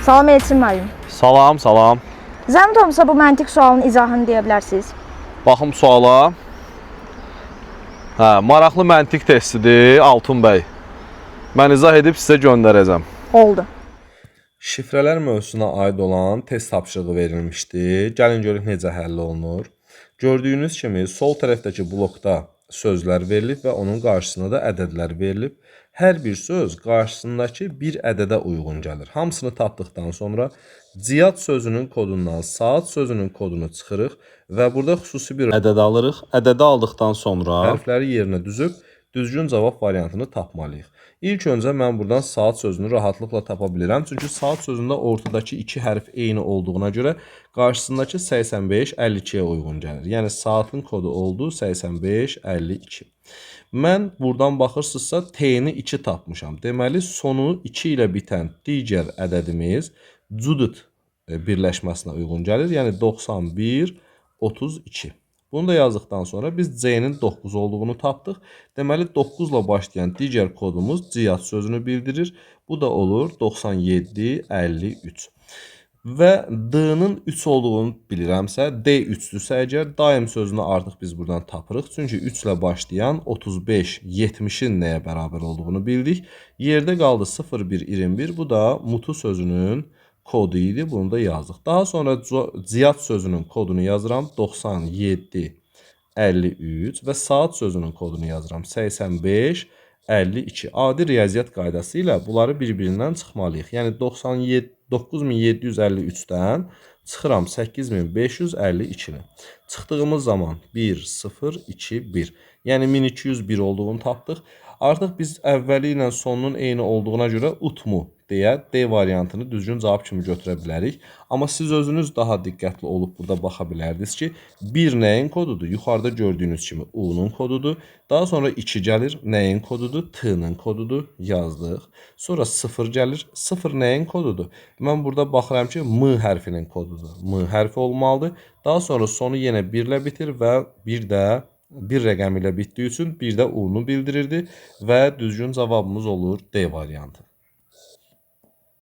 Salam Elçin müəllim. Salam, salam. Zəhmət olmasa bu məntiq sualın izahını deyə bilərsiniz? Baxım suala. Maraqlı məntiq testidir Altun bəy. Mən izah edib sizə göndərəcəm. Oldu. Şifrələr mövzusuna aid olan test tapşırığı verilmişdi. Gəlin görək necə həll olunur. Gördüyünüz kimi sol tərəfdəki blokda sözlər verilib və onun qarşısına da ədədlər verilib. Hər bir söz qarşısındakı bir ədədə uyğun gəlir. Hamısını tapdıqdan sonra ciyad sözünün kodundan saat sözünün kodunu çıxırıq və burada xüsusi bir ədəd alırıq. Ədədi aldıqdan sonra hərfləri yerinə düzüb düzgün cavab variantını tapmalıyıq. İlk öncə mən buradan saat sözünü rahatlıqla tapa bilirəm. Çünki saat sözündə ortadakı iki hərf eyni olduğuna görə qarşısındakı 85 52-yə uyğun gəlir. Yəni saatın kodu oldu 85 52. Mən buradan baxırsınızsa T-ni 2 tapmışam. Deməli sonu 2 ilə bitən digər ədədimiz Cudut birləşməsinə uyğun gəlir. Yəni 91 32. Bunu da yazdıqdan sonra biz C-nin 9 olduğunu tapdıq. Deməli 9 ilə başlayan digər kodumuz ciyad sözünü bildirir. Bu da olur 97 53. Və D-nin 3 olduğunu bilirəmsə, D 3-dürsə əgər daim sözünü artıq biz buradan tapırıq. Çünki 3 ilə başlayan 35 70-in nəyə bərabər olduğunu bildik. Yerdə qaldı 01 21. Bu da mutu sözünün kodu idi. Bunu da yazdıq. Daha sonra ciyad sözünün kodunu yazıram 97 53 və saat sözünün kodunu yazıram 85 52. Adi riyaziyyat qaydası ilə bunları bir-birindən çıxmalıyıq. Yəni 9753-dən çıxıram 8552-ni. Çıxdığımız zaman 1 0 2 1. Yəni 1201 olduğunu tapdıq. Artıq biz əvvəli ilə sonunun eyni olduğuna görə utmu deyə D variantını düzgün cavab kimi götürə bilərik. Amma siz özünüz daha diqqətli olub burada baxa bilərdiniz ki, 1 nəyin kodudur? Yuxarıda gördüyünüz kimi U-nun kodudur. Daha sonra 2 gəlir, nəyin kodudur? T-nin kodudur, yazdıq. Sonra 0 gəlir, 0 nəyin kodudur? Mən burada baxıram ki, M hərfinin kodudur. M hərfi olmalıdır. Daha sonra sonu yenə 1 ilə bitir və bir də bir rəqəm ilə bitdiyi üçün bir də U-nu bildirirdi və düzgün cavabımız olur D variantı.